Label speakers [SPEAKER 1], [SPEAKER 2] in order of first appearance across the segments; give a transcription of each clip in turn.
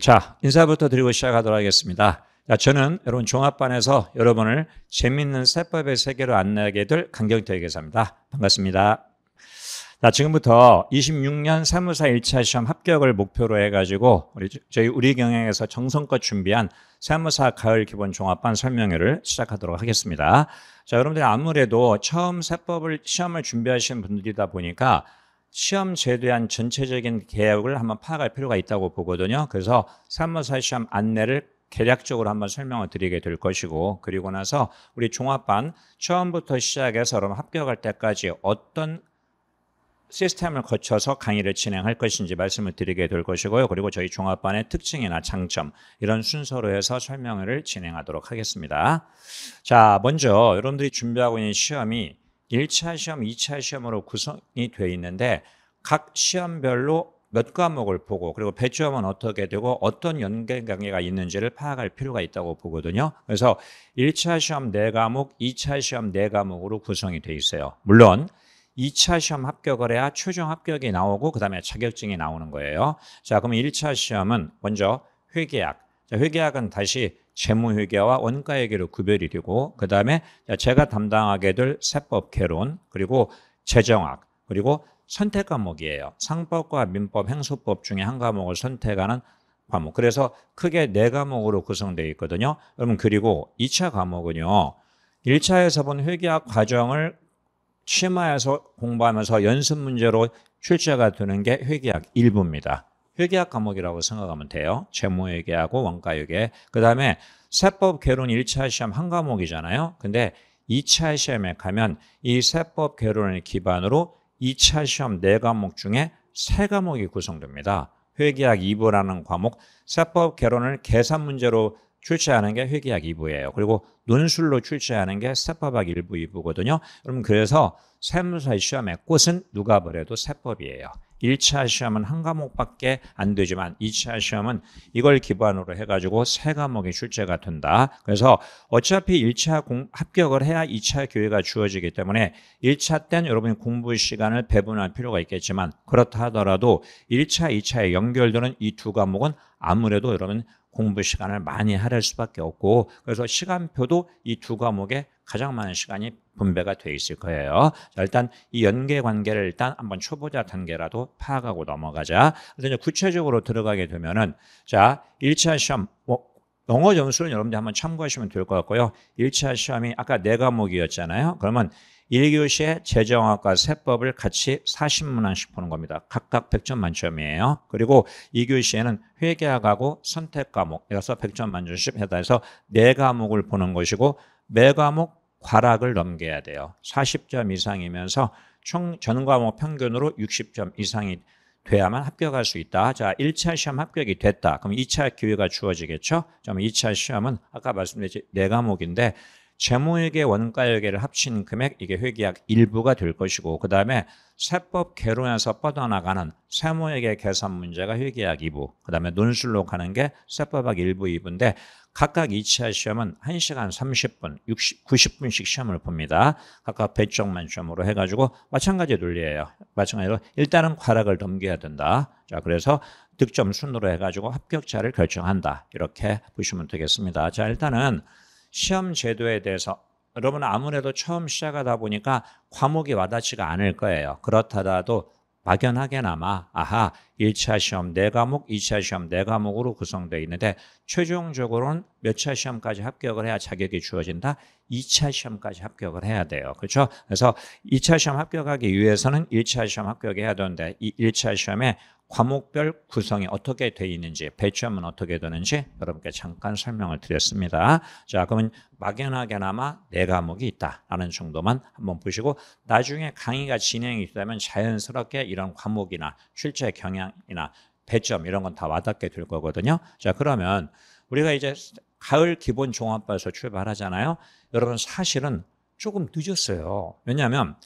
[SPEAKER 1] 자, 인사부터 드리고 시작하도록 하겠습니다. 자, 저는 여러분 종합반에서 여러분을 재미있는 세법의 세계로 안내하게 될 강경태 회계사입니다. 반갑습니다. 자, 지금부터 26년 세무사 1차 시험 합격을 목표로 해가지고 저희 우리경영에서 정성껏 준비한 세무사 가을 기본 종합반 설명회를 시작하도록 하겠습니다. 자, 여러분들이 아무래도 처음 세법을 시험을 준비하시는 분들이다 보니까 시험 제도에 대한 전체적인 개혁을 한번 파악할 필요가 있다고 보거든요. 그래서 세무사 시험 안내를 대략적으로 한번 설명을 드리게 될 것이고, 그리고 나서 우리 종합반 처음부터 시작해서 여러분 합격할 때까지 어떤 시스템을 거쳐서 강의를 진행할 것인지 말씀을 드리게 될 것이고요. 그리고 저희 종합반의 특징이나 장점 이런 순서로 해서 설명을 진행하도록 하겠습니다. 자, 먼저 여러분들이 준비하고 있는 시험이 1차 시험, 2차 시험으로 구성이 되어 있는데 각 시험별로 몇 과목을 보고 그리고 배점은 어떻게 되고 어떤 연계관계가 있는지를 파악할 필요가 있다고 보거든요. 그래서 1차 시험 4과목, 2차 시험 4과목으로 구성이 되어 있어요. 물론 2차 시험 합격을 해야 최종 합격이 나오고 그 다음에 자격증이 나오는 거예요. 자, 그럼 1차 시험은 먼저 회계학. 자, 회계학은 다시 재무회계와 원가회계로 구별이 되고 그 다음에 제가 담당하게 될 세법 개론 그리고 재정학 그리고 선택 과목이에요. 상법과 민법, 행소법 중에 한 과목을 선택하는 과목. 그래서 크게 4과목으로 구성되어 있거든요. 여러분, 그리고 2차 과목은요. 1차에서 본 회계학 과정을 심화해서 공부하면서 연습 문제로 출제가 되는 게 회계학 일부입니다. 회계학 과목이라고 생각하면 돼요. 재무회계하고 원가회계. 그 다음에 세법 개론 1차 시험 한 과목이잖아요. 근데 2차 시험에 가면 이 세법 개론을 기반으로 2차 시험 4과목 중에 3과목이 구성됩니다. 회계학 2부라는 과목, 세법 개론을 계산 문제로 출제하는 게 회계학 2부예요. 그리고 논술로 출제하는 게 세법학 1부, 2부거든요. 여러분, 그래서 세무사 시험의 꽃은 누가 보래도 세법이에요. 1차 시험은 한 과목밖에 안 되지만 2차 시험은 이걸 기반으로 해가지고 3과목이 출제가 된다. 그래서 어차피 1차 합격을 해야 2차 기회가 주어지기 때문에 1차 때는 여러분이 공부 시간을 배분할 필요가 있겠지만 그렇다 하더라도 1차, 2차에 연결되는 이 2과목은 아무래도 여러분 공부 시간을 많이 할애할 수밖에 없고 그래서 시간표도 이 2과목에 가장 많은 시간이 분배가 돼 있을 거예요. 자, 일단 이 연계 관계를 일단 한번 초보자 단계라도 파악하고 넘어가자. 그래서 이제 구체적으로 들어가게 되면은 자, 1차 시험 영어 점수는 여러분들 한번 참고하시면 될 것 같고요. 1차 시험이 아까 4과목이었잖아요. 그러면 1교시에 재정학과 세법을 같이 40문항씩 보는 겁니다. 각각 100점 만점이에요. 그리고 2교시에는 회계학하고 선택 과목, 이어서 100점 만점씩 해서 4과목을 보는 것이고 매 과목 과락을 넘겨야 돼요. 40점 이상이면서 총 전 과목 평균으로 60점 이상이 돼야만 합격할 수 있다. 자, 1차 시험 합격이 됐다. 그럼 2차 기회가 주어지겠죠? 그럼 2차 시험은 아까 말씀드렸지 4과목인데 재무회계, 원가회계를 합친 금액, 이게 회계학 일부가 될 것이고 그 다음에 세법 개론에서 뻗어나가는 세무회계 계산 문제가 회계학 2부, 그 다음에 논술로 가는 게 세법학 1부, 2부인데 각각 2차 시험은 1시간 30분, 90분씩 시험을 봅니다. 각각 100점 만점으로 해가지고 마찬가지 논리예요. 마찬가지로 일단은 과락을 넘겨야 된다. 자, 그래서 득점 순으로 해가지고 합격자를 결정한다. 이렇게 보시면 되겠습니다. 자, 일단은 시험 제도에 대해서 여러분은 아무래도 처음 시작하다 보니까 과목이 와닿지가 않을 거예요. 그렇다라도 막연하게나마 1차 시험 4과목, 2차 시험 4과목으로 구성되어 있는데 최종적으로는 몇 차 시험까지 합격을 해야 자격이 주어진다? 2차 시험까지 합격을 해야 돼요. 그렇죠? 그래서 2차 시험 합격하기 위해서는 1차 시험 합격해야 되는데 이 1차 시험에 과목별 구성이 어떻게 되어 있는지, 배점은 어떻게 되는지 여러분께 잠깐 설명을 드렸습니다. 자, 그러면 막연하게나마 4과목이 있다라는 정도만 한번 보시고 나중에 강의가 진행이 되면 자연스럽게 이런 과목이나 출제 경향이나 배점 이런 건 다 와닿게 될 거거든요. 자, 그러면 우리가 이제 가을 기본 종합반에서 출발하잖아요. 여러분 사실은 조금 늦었어요. 왜냐하면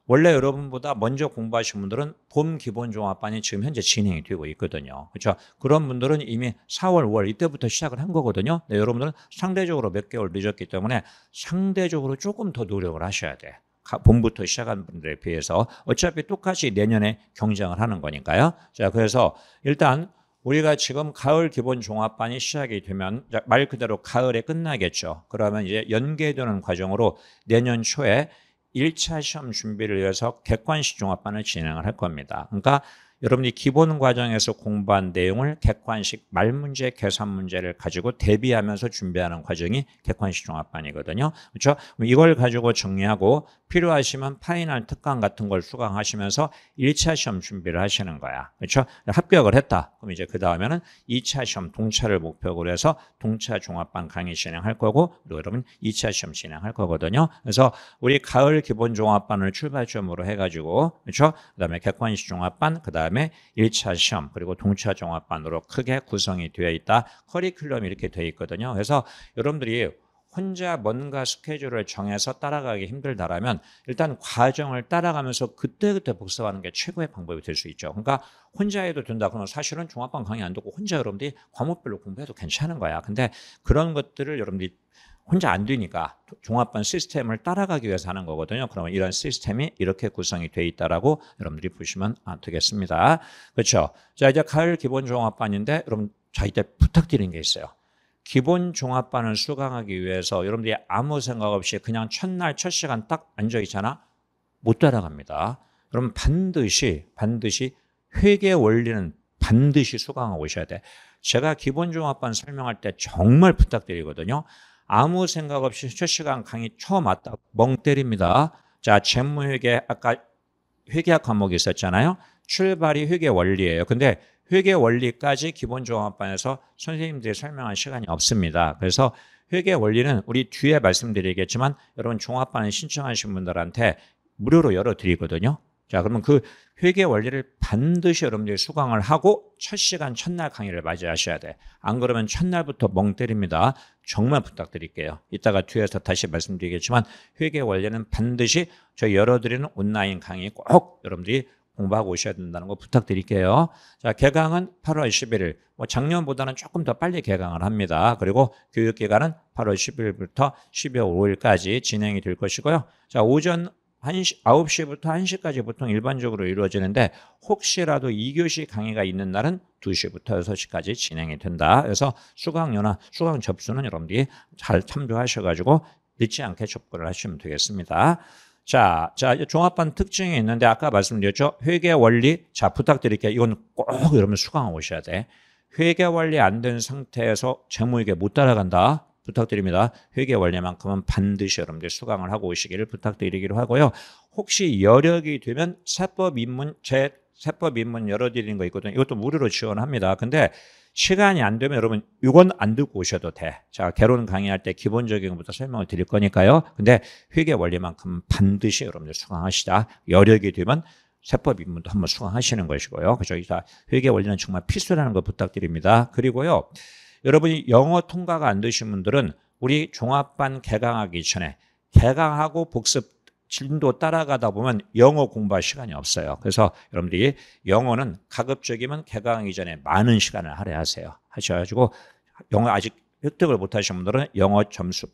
[SPEAKER 1] 원래 여러분보다 먼저 공부하신 분들은 봄 기본 종합반이 지금 현재 진행이 되고 있거든요. 그렇죠? 그런 분들은 이미 4월, 5월 이때부터 시작을 한 거거든요. 네, 여러분들은 상대적으로 몇 개월 늦었기 때문에 상대적으로 조금 더 노력을 하셔야 돼. 봄부터 시작한 분들에 비해서 어차피 똑같이 내년에 경쟁을 하는 거니까요. 자, 그래서 일단 우리가 지금 가을 기본 종합반이 시작이 되면 말 그대로 가을에 끝나겠죠. 그러면 이제 연계되는 과정으로 내년 초에 1차 시험 준비를 위해서 객관식 종합반을 진행을 할 겁니다. 그러니까 여러분이 기본 과정에서 공부한 내용을 객관식 말문제, 계산 문제를 가지고 대비하면서 준비하는 과정이 객관식 종합반이거든요. 그렇죠? 이걸 가지고 정리하고 필요하시면 파이널 특강 같은 걸 수강하시면서 1차 시험 준비를 하시는 거야. 그렇죠? 합격을 했다. 그럼 이제 그 다음에는 2차 시험 동차를 목표로 해서 동차 종합반 강의 진행할 거고, 그리고 여러분 2차 시험 진행할 거거든요. 그래서 우리 가을 기본 종합반을 출발점으로 해가지고, 그렇죠? 그다음에 객관식 종합반, 그다음에 1차 시험, 그리고 동차 종합반으로 크게 구성이 되어 있다. 커리큘럼이 이렇게 되어 있거든요. 그래서 여러분들이 혼자 뭔가 스케줄을 정해서 따라가기 힘들다라면 일단 과정을 따라가면서 그때그때 복습하는 게 최고의 방법이 될 수 있죠. 그러니까 혼자 해도 된다 그러면 사실은 종합반 강의 안 듣고 혼자 여러분들이 과목별로 공부해도 괜찮은 거야. 근데 그런 것들을 여러분들이 혼자 안 되니까 종합반 시스템을 따라가기 위해서 하는 거거든요. 그러면 이런 시스템이 이렇게 구성이 돼 있다라고 여러분들이 보시면 되겠습니다. 그렇죠? 자, 이제 가을 기본 종합반인데 여러분, 자, 이때 부탁드린 게 있어요. 기본 종합반을 수강하기 위해서 여러분들이 아무 생각 없이 그냥 첫날 첫 시간 딱 앉아 있잖아. 못 따라갑니다. 그럼 반드시 회계 원리는 반드시 수강하고 오셔야 돼. 제가 기본 종합반 설명할 때 정말 부탁드리거든요. 아무 생각 없이 첫 시간 강의 처음 왔다 멍 때립니다. 자, 재무회계 아까 회계학 과목이 있었잖아요. 출발이 회계 원리예요. 근데 회계 원리까지 기본 종합반에서 선생님들이 설명할 시간이 없습니다. 그래서 회계 원리는 우리 뒤에 말씀드리겠지만 여러분 종합반에 신청하신 분들한테 무료로 열어드리거든요. 자, 그러면 그 회계 원리를 반드시 여러분들이 수강을 하고 첫 시간 첫날 강의를 맞이하셔야 돼. 안 그러면 첫날부터 멍 때립니다. 정말 부탁드릴게요. 이따가 뒤에서 다시 말씀드리겠지만 회계 원리는 반드시 저희 열어드리는 온라인 강의 꼭 여러분들이 공부하고 오셔야 된다는 거 부탁드릴게요. 자, 개강은 8월 11일. 작년보다는 조금 더 빨리 개강을 합니다. 그리고 교육기간은 8월 10일부터 12월 5일까지 진행이 될 것이고요. 자, 오전 9시부터 1시까지 보통 일반적으로 이루어지는데 혹시라도 2교시 강의가 있는 날은 2시부터 6시까지 진행이 된다. 그래서 수강료나 수강 접수는 여러분들이 잘 참조하셔가지고 늦지 않게 접근을 하시면 되겠습니다. 자, 종합반 특징이 있는데 아까 말씀드렸죠. 회계 원리. 자, 부탁드릴게요. 이건 꼭 여러분 수강하고 오셔야 돼. 회계 원리 안 된 상태에서 재무회계 못 따라간다. 부탁드립니다. 회계 원리만큼은 반드시 여러분들 수강을 하고 오시기를 부탁드리기로 하고요. 혹시 여력이 되면 세법 입문 열어드리는 거 있거든요. 이것도 무료로 지원합니다. 근데 시간이 안 되면 여러분 이건 안 듣고 오셔도 돼. 자, 개론 강의할 때 기본적인 것부터 설명을 드릴 거니까요. 근데 회계 원리만큼 반드시 여러분들 수강하시자. 여력이 되면 세법 입문도 한번 수강하시는 것이고요. 그죠? 회계 원리는 정말 필수라는 거 부탁드립니다. 그리고요, 여러분이 영어 통과가 안 되신 분들은 우리 종합반 개강하기 전에 개강하고 복습 진도 따라가다 보면 영어 공부할 시간이 없어요. 그래서 여러분들이 영어는 가급적이면 개강하기 전에 많은 시간을 할애하세요. 하셔가지고 영어 아직 획득을 못 하신 분들은 영어 점수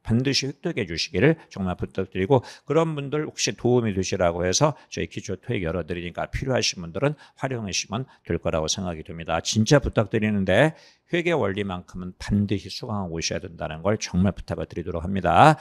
[SPEAKER 1] 반드시 획득해 주시기를 정말 부탁드리고, 그런 분들 혹시 도움이 되시라고 해서 저희 기초 토익 열어드리니까 필요하신 분들은 활용하시면 될 거라고 생각이 듭니다. 진짜 부탁드리는데 회계 원리만큼은 반드시 수강하고 오셔야 된다는 걸 정말 부탁을 드리도록 합니다.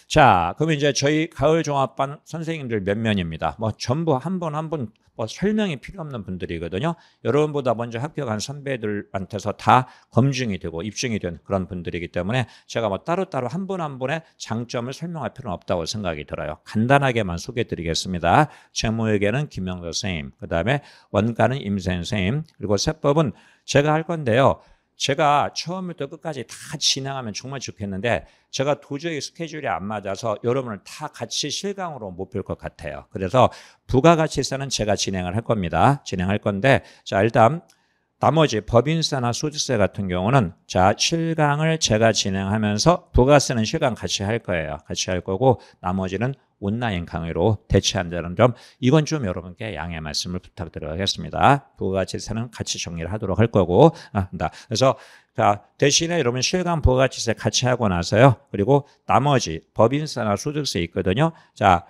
[SPEAKER 1] 자, 그럼 이제 저희 가을 종합반 선생님들 몇 명입니다. 전부 한 분 한 분 설명이 필요 없는 분들이거든요. 여러분보다 먼저 합격한 선배들한테서 다 검증이 되고 입증이 된 그런 분들이기 때문에 제가 따로따로 한 분 한 분의 장점을 설명할 필요는 없다고 생각이 들어요. 간단하게만 소개해 드리겠습니다. 재무회계는 김영서 선생님, 그 다음에 원가는 임세현 선생님, 그리고 세법은 제가 할 건데요. 제가 처음부터 끝까지 다 진행하면 정말 좋겠는데 제가 도저히 스케줄이 안 맞아서 여러분을 다 같이 실강으로 못 뵐 것 같아요. 그래서 부가가치세는 제가 진행을 할 겁니다. 진행할 건데, 자, 일단 나머지 법인세나 소득세 같은 경우는 자, 실강을 제가 진행하면서 부가세는 실강 같이 할 거예요. 같이 할 거고 나머지는 온라인 강의로 대체한다는 점, 이건 좀 여러분께 양해 말씀을 부탁드리겠습니다. 부가가치세는 같이 정리를 하도록 할 거고, 그래서 자, 대신에 여러분 실강 부가가치세 같이 하고 나서요. 그리고 나머지 법인세나 소득세 있거든요. 자,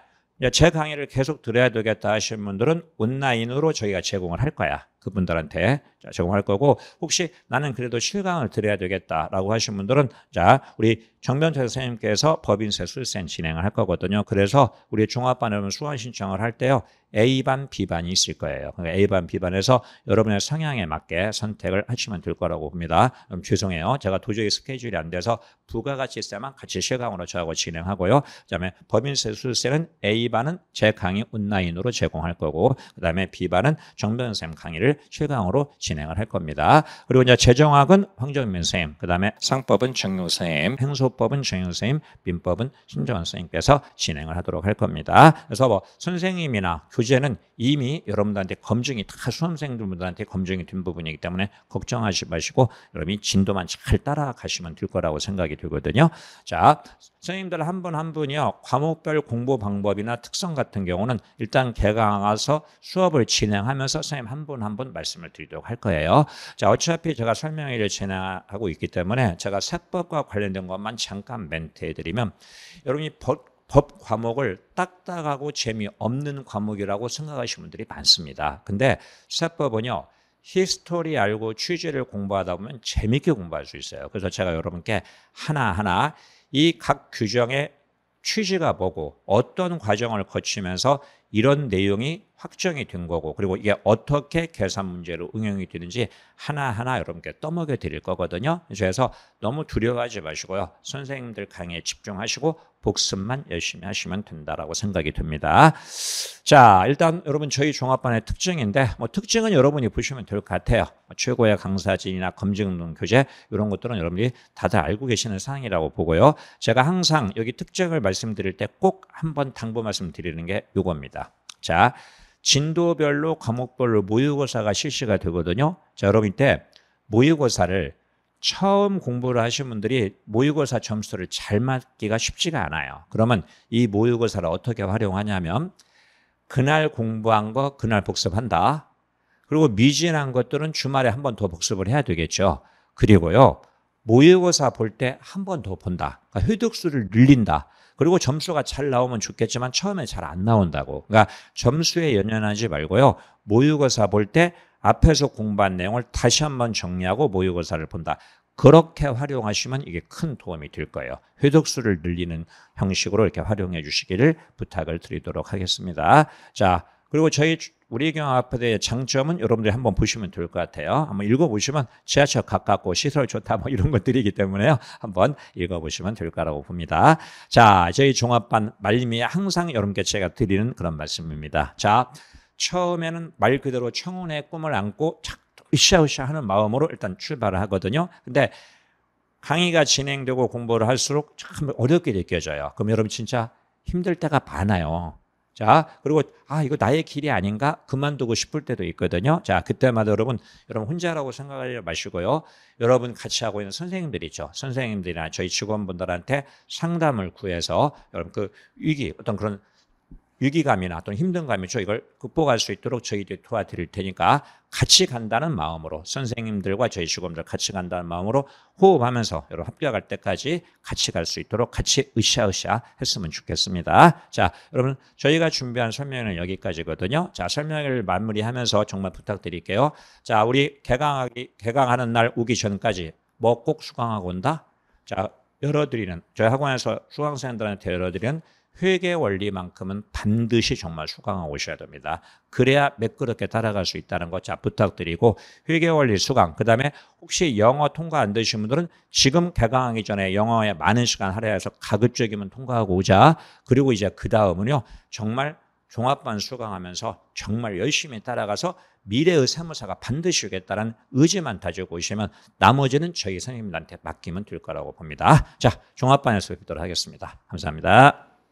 [SPEAKER 1] 제 강의를 계속 들어야 되겠다 하시는 분들은 온라인으로 저희가 제공을 할 거야. 그분들한테 제공할 거고, 혹시 나는 그래도 실강을 드려야 되겠다라고 하신 분들은 자, 우리 정변태 선생님께서 법인세 술센 진행을 할 거거든요. 그래서 우리 종합반 여러분 수강 신청을 할 때요, A반, B반이 있을 거예요. 그러니까 A반, B반에서 여러분의 성향에 맞게 선택을 하시면 될 거라고 봅니다. 그럼 죄송해요. 제가 도저히 스케줄이 안 돼서 부가가치세만 같이 실강으로 저하고 진행하고요. 그다음에 법인세 술세는 A반은 제 강의 온라인으로 제공할 거고, 그다음에 B반은 정변 선생님 강의를 실강으로 진행을 할 겁니다. 그리고 이제 재정학은 황정민 선생님, 그다음에 상법은 정용 선생님, 행소법은 정용 선생님, 민법은 신정원 선생님께서 진행을 하도록 할 겁니다. 그래서 뭐 선생님이나 교재는 이미 여러분들한테 검증이 다 수험생들한테 검증이 된 부분이기 때문에 걱정하지 마시고 여러분이 진도만 잘 따라가시면 될 거라고 생각이 들거든요. 자, 선생님들 한 분 한 분이요, 과목별 공부 방법이나 특성 같은 경우는 일단 개강 와서 수업을 진행하면서 선생님 한 분 한 분 말씀을 드리도록 할 거예요. 자, 어차피 제가 설명회를 진행하고 있기 때문에 제가 세법과 관련된 것만 잠깐 멘트해드리면, 여러분이 법 과목을 딱딱하고 재미없는 과목이라고 생각하시는 분들이 많습니다. 근데 세법은요, 히스토리 알고 취지를 공부하다 보면 재밌게 공부할 수 있어요. 그래서 제가 여러분께 하나하나 이 각 규정의 취지가 뭐고 어떤 과정을 거치면서 이런 내용이 확정이 된 거고, 그리고 이게 어떻게 계산 문제로 응용이 되는지 하나하나 여러분께 떠먹여 드릴 거거든요. 그래서 너무 두려워하지 마시고요, 선생님들 강의에 집중하시고 복습만 열심히 하시면 된다라고 생각이 듭니다. 자, 일단 여러분 저희 종합반의 특징인데, 뭐 특징은 여러분이 보시면 될 것 같아요. 최고의 강사진이나 검증 교재 이런 것들은 여러분들이 다들 알고 계시는 사항이라고 보고요. 제가 항상 여기 특징을 말씀드릴 때 꼭 한번 당부 말씀드리는 게 이겁니다. 자, 진도별로 과목별로 모의고사가 실시가 되거든요. 자, 여러분 이때 모의고사를 처음 공부를 하신 분들이 모의고사 점수를 잘 맞기가 쉽지가 않아요. 그러면 이 모의고사를 어떻게 활용하냐면, 그날 공부한 거 그날 복습한다. 그리고 미진한 것들은 주말에 한 번 더 복습을 해야 되겠죠. 그리고요, 모의고사 볼 때 한 번 더 본다. 그러니까 회독수를 늘린다. 그리고 점수가 잘 나오면 좋겠지만 처음에 잘 안 나온다고. 그러니까 점수에 연연하지 말고요, 모의고사 볼 때 앞에서 공부한 내용을 다시 한번 정리하고 모의고사를 본다. 그렇게 활용하시면 이게 큰 도움이 될 거예요. 회독수를 늘리는 형식으로 이렇게 활용해 주시기를 부탁을 드리도록 하겠습니다. 자, 그리고 우리 경합대의 장점은 여러분들이 한번 보시면 될 것 같아요. 한번 읽어보시면 지하철 가깝고 시설 좋다 뭐 이런 것들이기 때문에요, 한번 읽어보시면 될 거라고 봅니다. 자, 저희 종합반 말미에 항상 여러분께 제가 드리는 그런 말씀입니다. 자, 처음에는 말 그대로 청운의 꿈을 안고 으쌰으쌰 하는 마음으로 일단 출발을 하거든요. 근데 강의가 진행되고 공부를 할수록 참 어렵게 느껴져요. 그럼 여러분 진짜 힘들 때가 많아요. 자, 그리고 이거 나의 길이 아닌가 그만두고 싶을 때도 있거든요. 자, 그때마다 여러분 혼자라고 생각하지 마시고요, 여러분 같이 하고 있는 선생님들 있죠. 선생님들이나 저희 직원분들한테 상담을 구해서 여러분 그 어떤 그런 위기감이나 어떤 힘든 감이죠, 이걸 극복할 수 있도록 저희들이 도와드릴 테니까 같이 간다는 마음으로, 선생님들과 저희 직원들 같이 간다는 마음으로 호흡하면서 여러분 합격할 때까지 같이 갈 수 있도록 같이 으쌰으쌰 했으면 좋겠습니다. 자, 여러분 저희가 준비한 설명은 여기까지거든요. 자, 설명을 마무리하면서 정말 부탁드릴게요. 자, 우리 개강하는 날 오기 전까지 뭐 꼭 수강하고 온다? 자, 저희 학원에서 수강생들한테 열어드리는 회계 원리만큼은 반드시 정말 수강하고 오셔야 됩니다. 그래야 매끄럽게 따라갈 수 있다는 것 자 부탁드리고, 회계 원리 수강, 그 다음에 혹시 영어 통과 안 되신 분들은 지금 개강하기 전에 영어에 많은 시간 할애해서 가급적이면 통과하고 오자. 그리고 이제 그 다음은요, 정말 종합반 수강하면서 정말 열심히 따라가서 미래의 세무사가 반드시 오겠다는 의지만 다지고 오시면 나머지는 저희 선생님들한테 맡기면 될 거라고 봅니다. 자, 종합반에서 뵙도록 하겠습니다. 감사합니다.